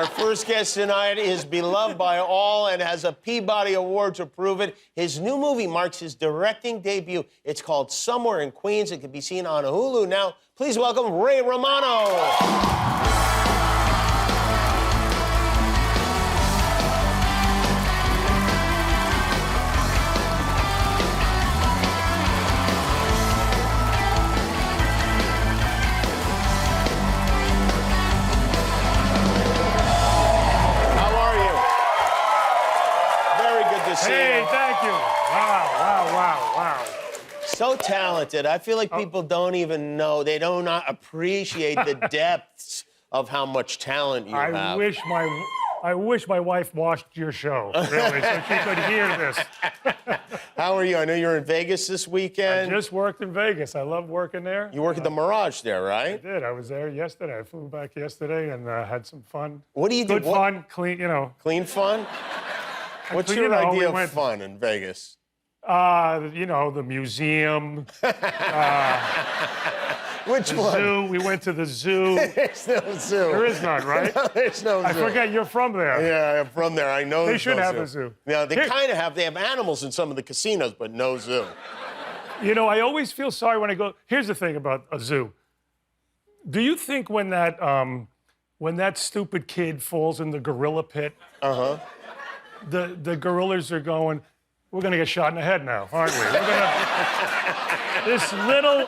Our first guest tonight is beloved by all and has a Peabody Award to prove it. His new movie marks his directing debut. It's called Somewhere in Queens. It can be seen on Hulu now. Please welcome Ray Romano. Hey, thank you. Wow. So talented. I feel like people don't even know. They do not appreciate the depths of how much talent you have. I wish my wife watched your show, really, so she could hear this. How are you? I know you're in Vegas this weekend. I just worked in Vegas. I love working there. You work at the Mirage there, right? I did. I was there yesterday. I flew back yesterday and had some fun. What do you do? Good fun, clean, Clean fun? What's your idea of fun in Vegas? The museum. Which one? Zoo. We went to the zoo. There's no zoo. There is none, right? No, there's no zoo. I forget you're from there. Yeah, I'm from there. I know they should have a zoo. Yeah, they kind of have. They have animals in some of the casinos, but no zoo. I always feel sorry when I go. Here's the thing about a zoo. Do you think when that stupid kid falls in the gorilla pit, the gorillas are going, we're going to get shot in the head now, aren't we? This little...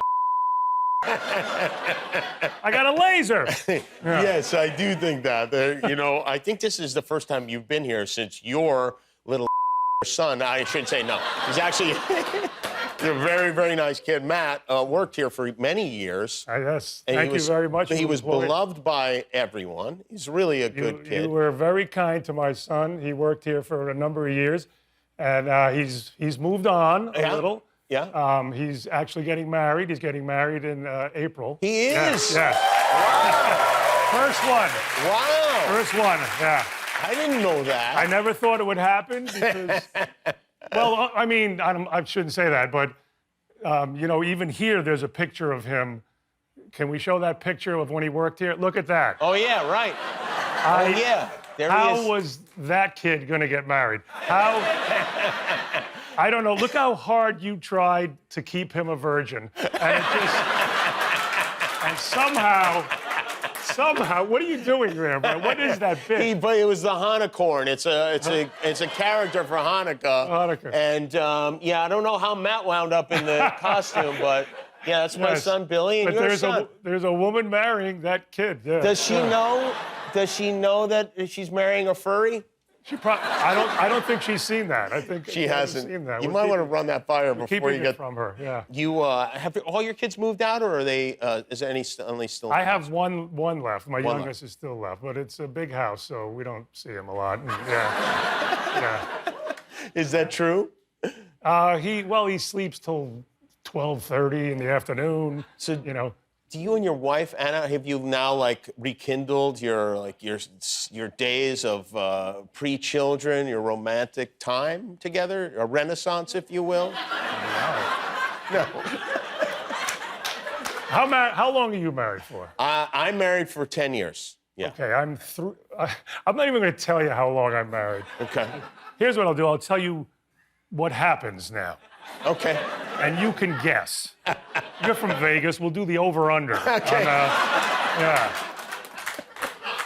I got a laser. Yeah. Yes, I do think that. I think this is the first time you've been here since your little son, I shouldn't say no. He's actually a very, very nice kid. Matt worked here for many years. Yes, thank you very much. He was beloved by everyone. He's really a good kid. You were very kind to my son. He worked here for a number of yeyears, and he's moved on a little. Yeah. He's actually getting married. He's getting married in April. He is? Yes. Wow. First one. Wow. First one, yeah. I didn't know that. I never thought it would happen because, well, I shouldn't say that, but, even here, there's a picture of him. Can we show that picture of when he worked here? Look at that. Oh, yeah, right. Yeah. There he is. How was that kid going to get married? I don't know. Look how hard you tried to keep him a virgin. And somehow, what are you doing there, man? What is that bit? But it was the Hanukkah. It's a character for Hanukkah. Hanukkah. And I don't know how Matt wound up in the costume, but yeah, that's my son Billy and your son. There's a woman marrying that kid. Yeah. Does she know? Does she know that she's marrying a furry? I don't think she's seen that. I think she hasn't seen that. You might want to run that by her before you get from her. Yeah. You have all your kids moved out, or are they? Is there only still? I have one left. My youngest is still left, but it's a big house, so we don't see him a lot. Yeah. Is that true? He sleeps till 12:30 in the afternoon. So Do you and your wife, Anna, have you now rekindled your days of pre-children, your romantic time together, a renaissance, if you will? No. How long are you married for? I'm married for 10 years. Yeah. Okay, I'm not even going to tell you how long I'm married. Okay. Here's what I'll do. I'll tell you what happens now. Okay. And you can guess. You're from Vegas. We'll do the over-under. Okay. Yeah.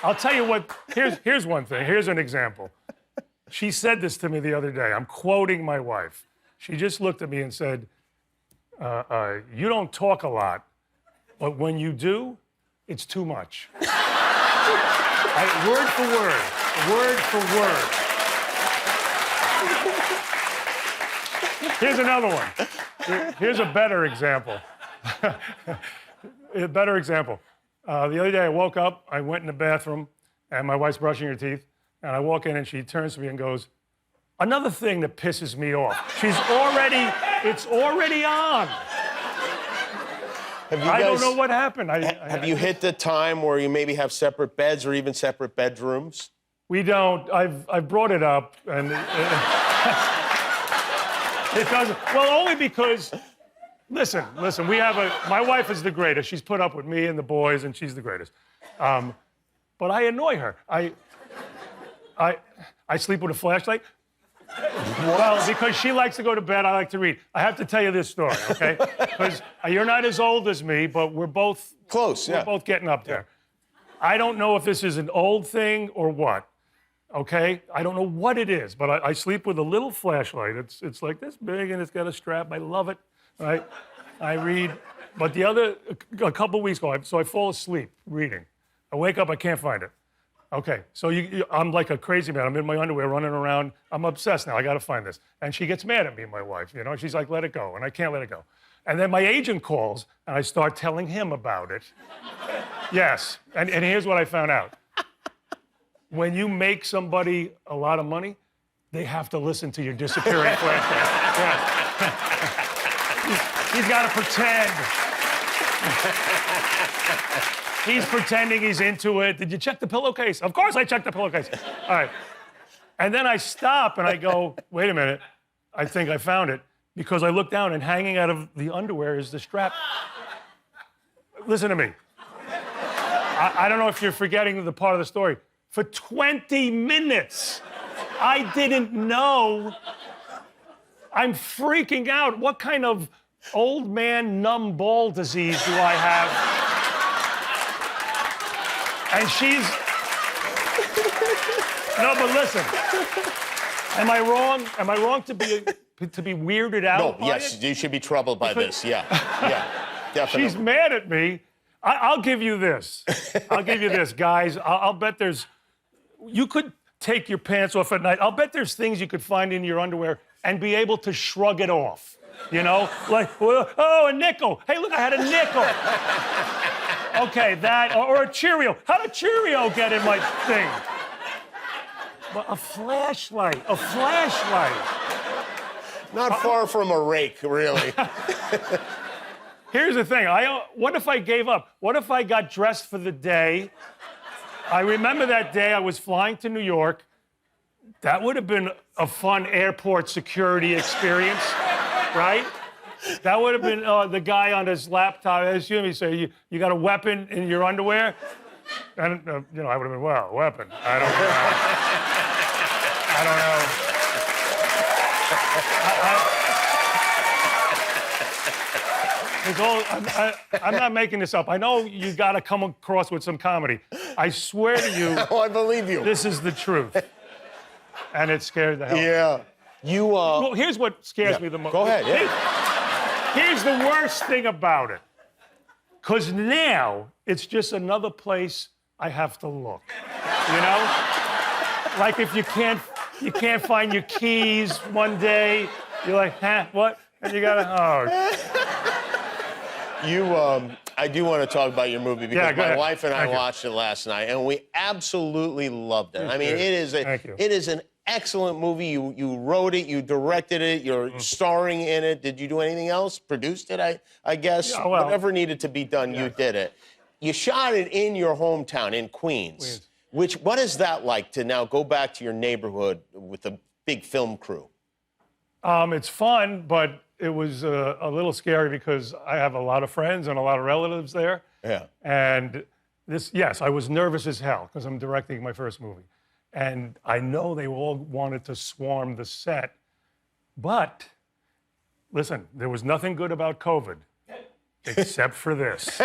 I'll tell you what. Here's one thing. Here's an example. She said this to me the other day. I'm quoting my wife. She just looked at me and said, you don't talk a lot, but when you do, it's too much. Word for word. Word for word. Here's another one. Here's a better example. A better example. The other day I woke up, I went in the bathroom, and my wife's brushing her teeth, and I walk in and she turns to me and goes, another thing that pisses me off. It's already on. I don't know what happened. Have you hit the time where you maybe have separate beds or even separate bedrooms? We don't. I've brought it up, and it doesn't. Well, only because, listen, my wife is the greatest. She's put up with me and the boys, and she's the greatest. But I annoy her. I sleep with a flashlight. Well, because she likes to go to bed, I like to read. I have to tell you this story, okay? Because you're not as old as me, but we're both close. We're both getting up there. I don't know if this is an old thing or what. Okay, I don't know what it is, but I sleep with a little flashlight. It's like this big and it's got a strap. I love it. Right? I read, but a couple weeks ago, so I fall asleep reading. I wake up, I can't find it. Okay, so I'm like a crazy man. I'm in my underwear running around. I'm obsessed now. I got to find this. And she gets mad at me, my wife. You know, she's like, let it go, and I can't let it go. And then my agent calls, and I start telling him about it. Yes, and here's what I found out. When you make somebody a lot of money, they have to listen to your disappearing flashlight. Yeah. He's got to pretend. He's pretending he's into it. Did you check the pillowcase? Of course I checked the pillowcase. All right. And then I stop and I go, wait a minute. I think I found it. Because I look down and hanging out of the underwear is the strap. Listen to me. I don't know if you're forgetting the part of the story. For 20 minutes, I didn't know. I'm freaking out. What kind of old man numb ball disease do I have? And she's... No, but listen. Am I wrong? Am I wrong to be weirded out? No, yes, you should be troubled by this. Yeah, yeah, definitely. She's mad at me. I'll give you this. I'll give you this, guys. I'll bet there's... You could take your pants off at night. I'll bet there's things you could find in your underwear and be able to shrug it off. You know? Like, oh, a nickel. Hey, look, I had a nickel. Okay, that, or a Cheerio. How did a Cheerio get in my thing? But a flashlight. Not far from a rake, really. Here's the thing. What if I gave up? What if I got dressed for the day? I remember that day I was flying to New York. That would have been a fun airport security experience, right? That would have been the guy on his laptop. Excuse me, sir, you got a weapon in your underwear? And, you know, I would have been, well, a weapon. I don't know. I'm not making this up. I know you got to come across with some comedy. I swear to you. Oh, I believe you. This is the truth. And it scared the hell out of me. You, Well, here's what scares me the most. Go ahead, Here's the worst thing about it. Because now it's just another place I have to look. You know? Like if you can't find your keys one day, you're like, huh, what? And you gotta, I do want to talk about your movie because my wife and I Thank you. watched it last night, and we absolutely loved it. I mean, Thank you. it is an excellent movie. You wrote it, you directed it, you're starring in it. Did you do anything else? Produced it, I guess. Yeah, well, whatever needed to be done, you did it. You shot it in your hometown, in Queens. What is that like to now go back to your neighborhood with a big film crew? It's fun, but it was a little scary because I have a lot of friends and a lot of relatives there. Yeah. And yes, I was nervous as hell because I'm directing my first movie. And I know they all wanted to swarm the set. But, listen, there was nothing good about COVID except for this.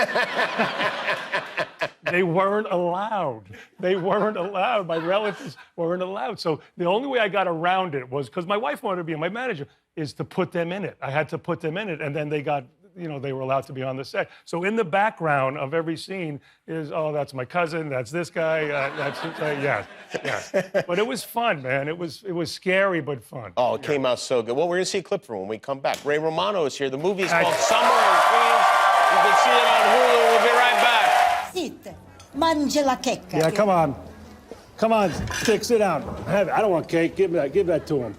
They weren't allowed. My relatives weren't allowed. So the only way I got around it was, because my wife wanted to be my manager, is to put them in it. I had to put them in it, and then they got, they were allowed to be on the set. So in the background of every scene is, oh, that's my cousin, that's this guy, yeah. But it was fun, man. It was scary, but fun. Oh, it came out so good. Well, we're going to see a clip from when we come back. Ray Romano is here. The movie is called Summer in Queens. You can see it on Hulu. We'll be right back. Sit. Mangia la checca. Yeah, come on. Come on, Stick, sit down. Have it. I don't want cake. Give that to him.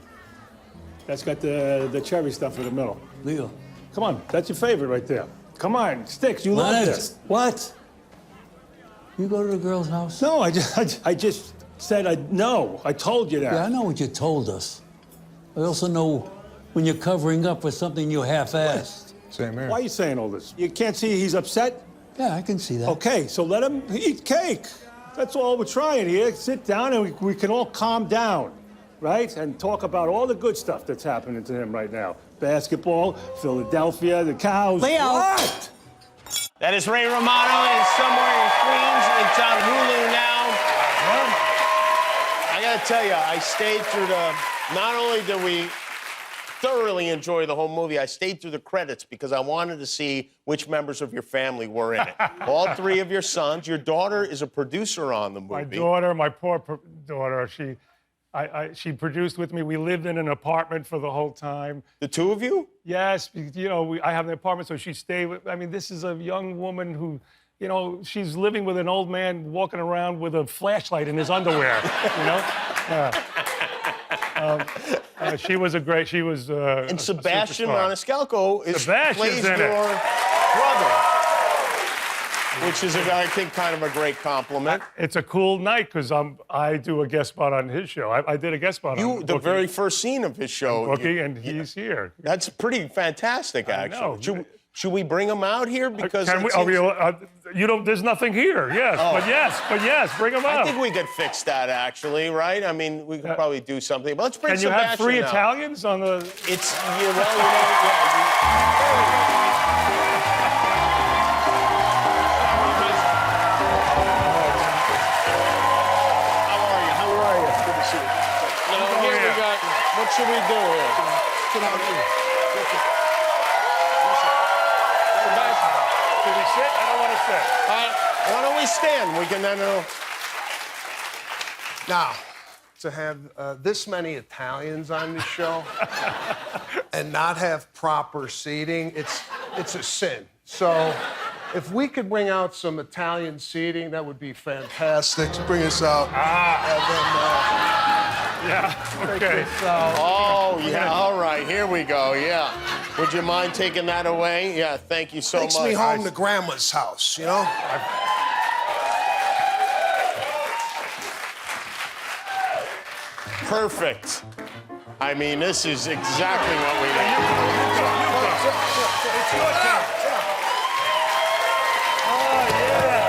That's got the cherry stuff in the middle. Leo. Come on, that's your favorite right there. Come on, Sticks, you love this. What? You go to the girl's house? No, I just said no. I told you that. Yeah, I know what you told us. I also know when you're covering up for something you half-assed. Same here. Why are you saying all this? You can't see he's upset? Yeah, I can see that. Okay, so let him eat cake. That's all we're trying here. Sit down and we can all calm down, right? And talk about all the good stuff that's happening to him right now. Basketball, Philadelphia, the cows. Leo. What? That is Ray Romano. It is somewhere in Queens. It's on Hulu now. I gotta tell you, I stayed through not only did we thoroughly enjoy the whole movie, I stayed through the credits because I wanted to see which members of your family were in it. All three of your sons. Your daughter is a producer on the movie. My daughter, my poor daughter, she produced with me. We lived in an apartment for the whole time. The two of you? Yes, you know, I have an apartment, so she stayed with. I mean, this is a young woman who, you know, she's living with an old man walking around with a flashlight in his underwear. You know. She was a great. She was. And Sebastian Maniscalco plays in your it. brother, which is, I think, kind of a great compliment. It's a cool night because I do a guest spot on his show. I did a guest spot on The Bookie, very first scene of his show. Bookie, and he's here. That's pretty fantastic, actually. know. Should we bring him out here? Because Can we? You don't. There's nothing here. Yes, but yes, bring him out. I think we could fix that, actually, right? I mean, we could probably do something. But let's bring Can you Sebastian have three out. Italians on the? It's How are you? Good to see you. Now, here we got. What should we do here? Sit down here. Should we sit? I don't want to sit. Why don't we stand? We can then. Now, to have this many Italians on the show and not have proper seating, it's a sin. So, if we could bring out some Italian seating, that would be fantastic. Bring us out. Yeah. Okay. Oh, yeah. All right. Here we go. Yeah. Would you mind taking that away? Yeah. Thank you so much. Takes me home to Grandma's house, you know? Perfect. I mean, this is exactly what we need. It's your turn. Oh yeah.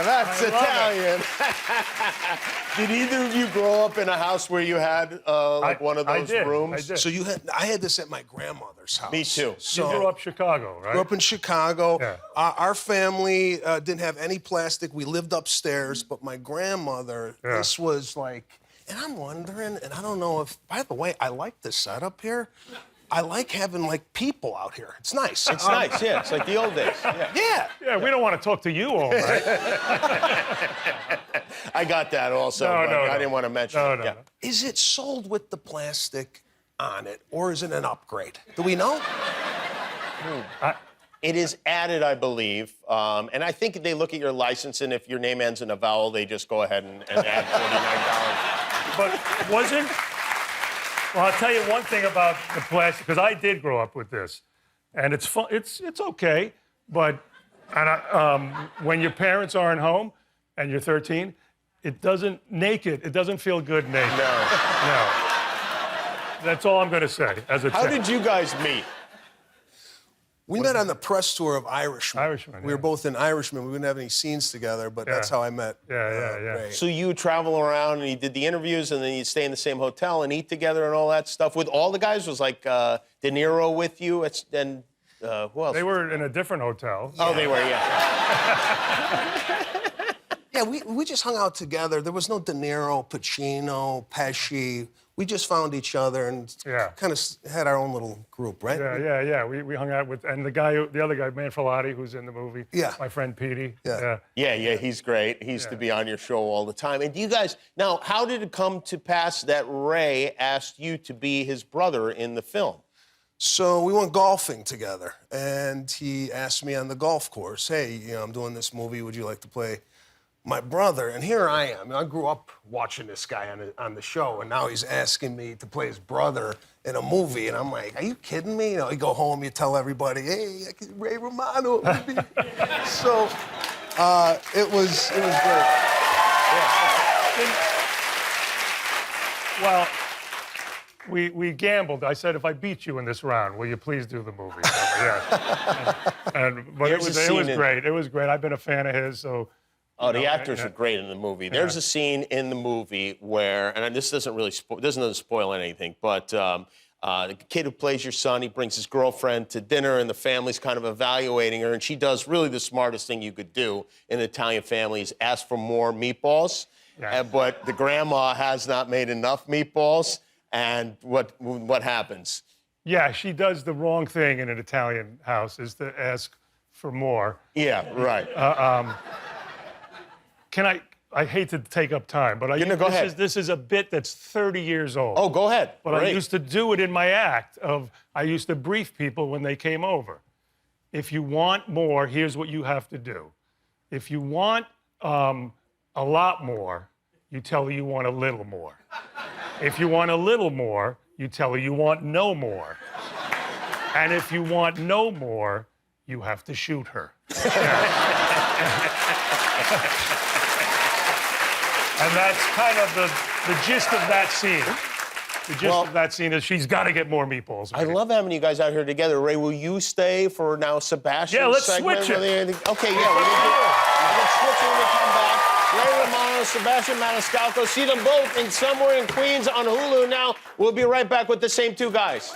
That's Italian. Did either of you grow up in a house where you had like one of those rooms? I did. So I had this at my grandmother's house. Me too. So, You grew up Chicago, right? Grew up in Chicago. Yeah. Our family didn't have any plastic. We lived upstairs, but my grandmother, this was like, and I'm wondering, and I don't know if, by the way, I like this setup here. I like having like people out here. It's nice. It's nice, yeah. It's like the old days. Yeah. Yeah, we don't want to talk to you all night. I got that also, No, but no, I no. didn't want to mention No, it. no, Yeah. no. Is it sold with the plastic on it, or is it an upgrade? Do we know? It is added, I believe, and I think they look at your license, and if your name ends in a vowel, they just go ahead and add $49. But wasn't? Well, I'll tell you one thing about the plastic, because I did grow up with this, and it's fun. It's okay, but when your parents aren't home and you're 13, it doesn't feel good naked. No. That's all I'm going to say as a How tip. did you guys meet? We met on the press tour of Irishman. Irishman, We were both in Irishman. We didn't have any scenes together, but that's how I met. Yeah. Ray. So you would travel around and you did the interviews and then you'd stay in the same hotel and eat together and all that stuff with all the guys? Was like De Niro with you? And who else? They were in a different hotel. Oh, they were, yeah. Yeah, we just hung out together. There was no De Niro, Pacino, Pesci. We just found each other and kind of had our own little group, right? Yeah. We hung out with, and the other guy, Manfrotati, who's in the movie. Yeah. My friend Petey. Yeah. He's great. He used to be on your show all the time. And do you guys, now, how did it come to pass that Ray asked you to be his brother in the film? So we went golfing together, and he asked me on the golf course, hey, I'm doing this movie. Would you like to play my brother? And here I am. I grew up watching this guy on the show, and now he's asking me to play his brother in a movie. And I'm like, are you kidding me? You go home, you tell everybody, hey, Ray Romano. So it was great. Well, we gambled. I said, if I beat you in this round, will you please do the movie? But it was great. It was great. I've been a fan of his, so Oh, the actors are great in the movie. There's a scene in the movie where, and this doesn't really doesn't spoil anything, but the kid who plays your son, he brings his girlfriend to dinner, and the family's kind of evaluating her, and she does really the smartest thing you could do in an Italian family is ask for more meatballs. Yeah. But the grandma has not made enough meatballs, and what happens? Yeah, she does the wrong thing in an Italian house is to ask for more. Yeah, right. I hate to take up time, but go ahead. This is a bit that's 30 years old. Oh, go ahead. But Great. I used to do it in my act I used to brief people when they came over. If you want more, here's what you have to do. If you want a lot more, you tell her you want a little more. If you want a little more, you tell her you want no more. And if you want no more, you have to shoot her. And that's kind of the gist of that scene. The gist of that scene is she's got to get more meatballs. I love having you guys out here together. Ray, will you stay for now Sebastian's Yeah, let's segment? switch it. Okay, yeah, let's switch it when we come back. Ray Romano, Sebastian Maniscalco. See them both in Somewhere in Queens on Hulu now. We'll be right back with the same two guys.